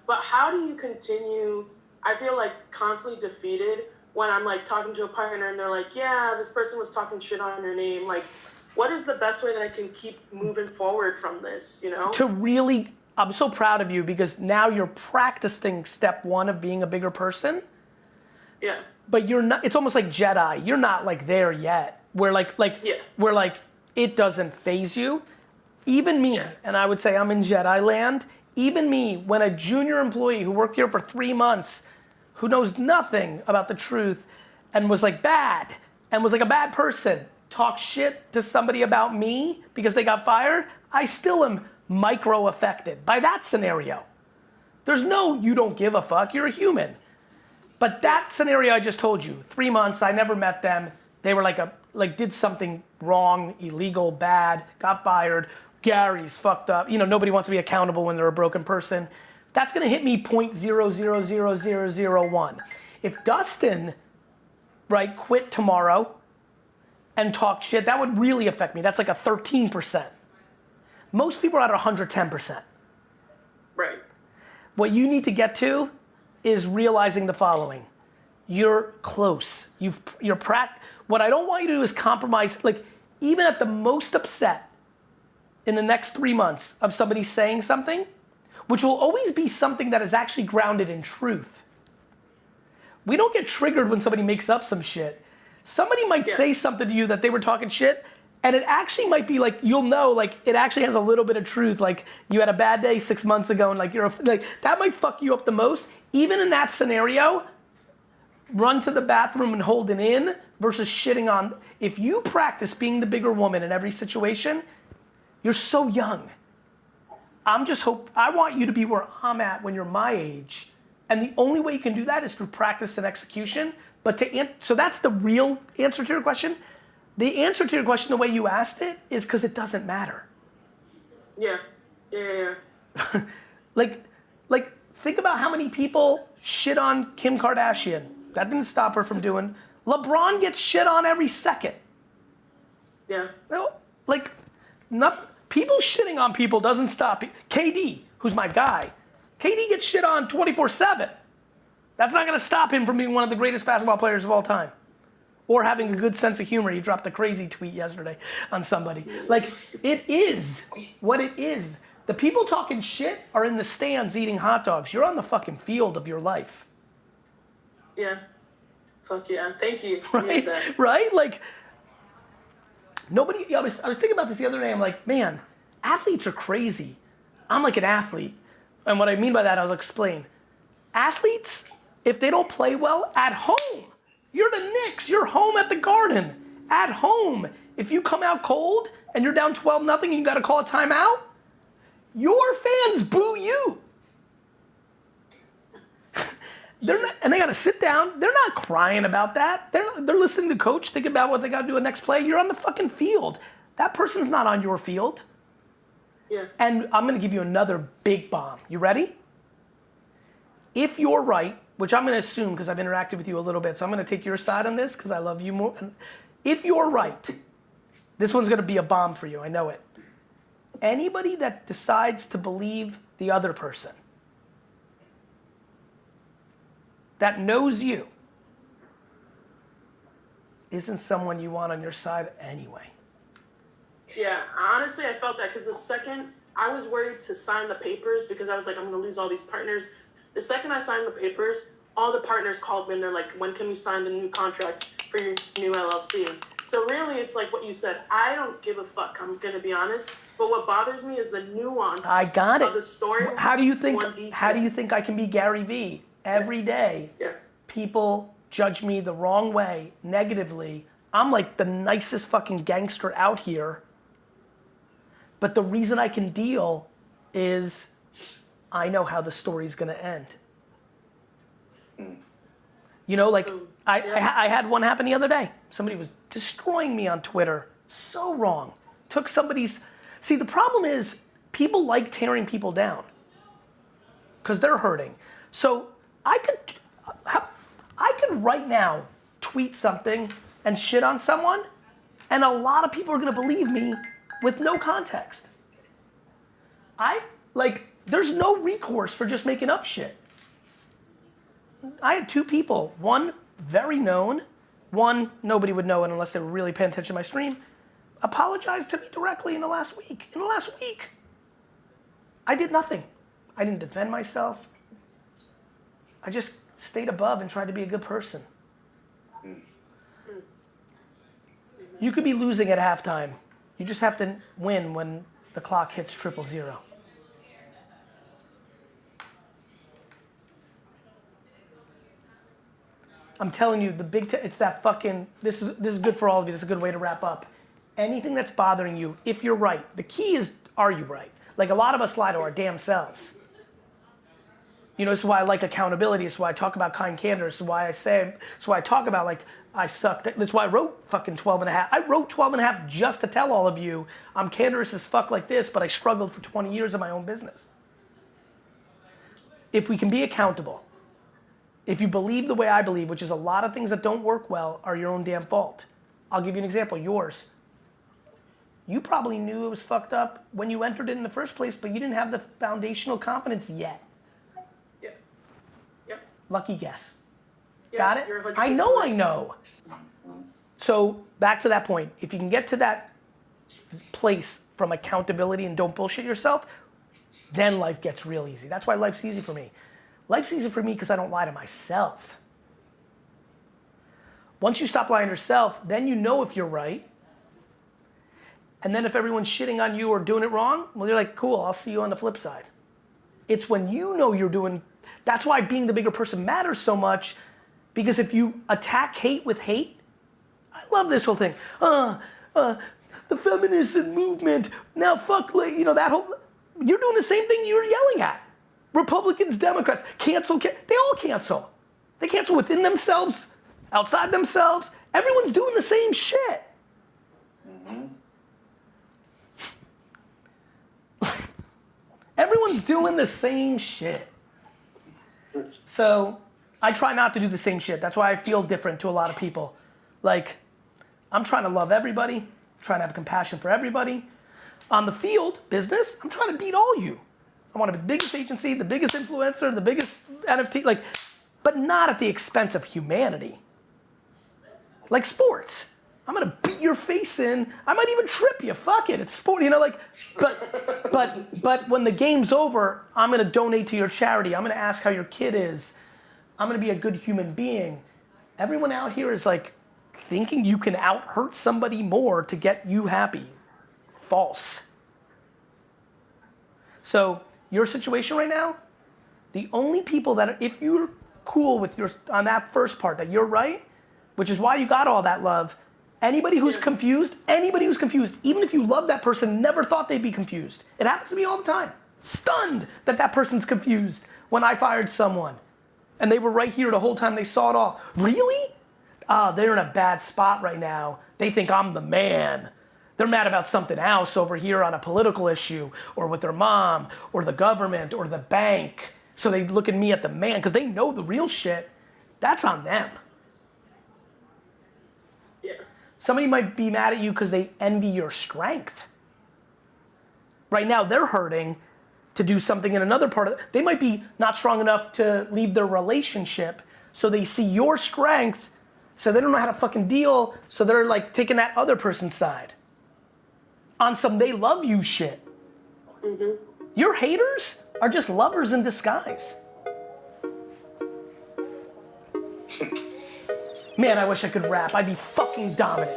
But how do you continue? I feel like constantly defeated when I'm like talking to a partner and they're like, yeah, this person was talking shit on your name. Like, what is the best way that I can keep moving forward from this, you know? To really, I'm so proud of you because now you're practicing step one of being a bigger person. Yeah. But you're not, it's almost like Jedi. You're not like there yet. Where where like it doesn't faze you. Even me, and I would say I'm in Jedi land, even me, when a junior employee who worked here for 3 months, who knows nothing about the truth and was like bad, and was like a bad person, talk shit to somebody about me because they got fired, I still am micro affected by that scenario. There's no, you don't give a fuck, you're a human. But that scenario I just told you, 3 months, I never met them, they were like did something wrong, illegal, bad, got fired, Gary's fucked up, you know, nobody wants to be accountable when they're a broken person. That's gonna hit me 0.000001. If Dustin, right, quit tomorrow and talk shit, that would really affect me. That's like a 13%. Most people are at 110%. Right. What you need to get to is realizing the following. You're close. What I don't want you to do is compromise, like even at the most upset in the next 3 months of somebody saying something, which will always be something that is actually grounded in truth. We don't get triggered when somebody makes up some shit. Somebody might say something to you that they were talking shit, and it actually might be like, you'll know, like it actually has a little bit of truth. Like you had a bad day 6 months ago and like that might fuck you up the most. Even in that scenario, run to the bathroom and hold it in versus shitting on. If you practice being the bigger woman in every situation, you're so young. I want you to be where I'm at when you're my age. And the only way you can do that is through practice and execution. But so that's the real answer to your question. The answer to your question, the way you asked it, is because it doesn't matter. Yeah. Like, think about how many people shit on Kim Kardashian. That didn't stop her from doing. LeBron gets shit on every second. Yeah. Like, people shitting on people doesn't stop. KD, who's my guy, KD gets shit on 24/7. That's not gonna stop him from being one of the greatest basketball players of all time. Or having a good sense of humor. He dropped a crazy tweet yesterday on somebody. Like, it is what it is. The people talking shit are in the stands eating hot dogs. You're on the fucking field of your life. Yeah. Fuck yeah. Thank you. Right? Right? Like, nobody, I was thinking about this the other day. I'm like, man, athletes are crazy. I'm like an athlete. And what I mean by that, I'll explain. Athletes, if they don't play well at home, you're the Knicks, you're home at the Garden, at home. If you come out cold and you're down 12-0 and you gotta call a timeout, your fans boo you. And they gotta sit down, they're not crying about that. They're listening to coach, thinking about what they gotta do the next play. You're on the fucking field. That person's not on your field. Yeah. And I'm gonna give you another big bomb. You ready? If you're right, which I'm gonna assume because I've interacted with you a little bit, so I'm gonna take your side on this because I love you more. If you're right, this one's gonna be a bomb for you, I know it. Anybody that decides to believe the other person, that knows you, isn't someone you want on your side anyway. Yeah, honestly, I felt that because the second I was worried to sign the papers because I was like, I'm gonna lose all these partners. The second I signed the papers, all the partners called me and they're like, when can we sign the new contract for your new LLC? So really, it's like what you said. I don't give a fuck, I'm gonna be honest. But what bothers me is the nuance of the story. How do you think I can be Gary V? Every day, people judge me the wrong way, negatively. I'm like the nicest fucking gangster out here. But the reason I can deal is I know how the story's gonna end. You know, like I had one happen the other day. Somebody was destroying me on Twitter. So wrong. Took somebody's, see the problem is people like tearing people down because they're hurting. So I could right now tweet something and shit on someone and a lot of people are gonna believe me with no context. There's no recourse for just making up shit. I had 2 people, one very known, one nobody would know it unless they were really paying attention to my stream, apologized to me directly in the last week. In the last week. I did nothing. I didn't defend myself. I just stayed above and tried to be a good person. You could be losing at halftime. You just have to win when the clock hits 000. I'm telling you, it's that fucking, this is good for all of you. This is a good way to wrap up. Anything that's bothering you, if you're right, the key is, are you right? Like a lot of us lie to our damn selves. You know, this is why I like accountability. This is why I talk about kind candor. This is why I talk about like, I sucked. That's why I wrote fucking 12 and a half. I wrote 12 and a half just to tell all of you, I'm candorous as fuck like this, but I struggled for 20 years in my own business. If we can be accountable, if you believe the way I believe, which is a lot of things that don't work well are your own damn fault. I'll give you an example, yours. You probably knew it was fucked up when you entered it in the first place, but you didn't have the foundational confidence yet. Yep. Yep. Lucky guess. Yeah, Got it? I know. So back to that point, if you can get to that place from accountability and don't bullshit yourself, then life gets real easy. That's why life's easy for me. Life's easy for me because I don't lie to myself. Once you stop lying to yourself, then you know if you're right. And then if everyone's shitting on you or doing it wrong, well, you're like, cool, I'll see you on the flip side. It's when you know you're doing, that's why being the bigger person matters so much, because if you attack hate with hate, I love this whole thing. The feminism movement, now fuck, that whole, you're doing the same thing you're yelling at. Republicans, Democrats, cancel, they all cancel. They cancel within themselves, outside themselves. Everyone's doing the same shit. Everyone's doing the same shit. So I try not to do the same shit. That's why I feel different to a lot of people. Like, I'm trying to love everybody, trying to have compassion for everybody. On the field, business, I'm trying to beat all you. I want to be the biggest agency, the biggest influencer, the biggest NFT, but not at the expense of humanity. Like sports. I'm gonna beat your face in. I might even trip you. Fuck it, it's sport. But when the game's over, I'm gonna donate to your charity. I'm gonna ask how your kid is. I'm gonna be a good human being. Everyone out here is like thinking you can out-hurt somebody more to get you happy. False. So your situation right now, the only people that, if you're cool with on that first part, that you're right, which is why you got all that love, anybody who's confused, even if you love that person, never thought they'd be confused. It happens to me all the time. Stunned that person's confused when I fired someone. And they were right here the whole time, they saw it all. Really? They're in a bad spot right now. They think I'm the man. They're mad about something else over here on a political issue, or with their mom, or the government, or the bank. So they look at me at the man, because they know the real shit. That's on them. Yeah. Somebody might be mad at you because they envy your strength. Right now, they're hurting to do something in another part of it. They might be not strong enough to leave their relationship, so they see your strength, so they don't know how to fucking deal, so they're like taking that other person's side. On some they love you shit. Mm-hmm. Your haters are just lovers in disguise. Man, I wish I could rap. I'd be fucking dominant.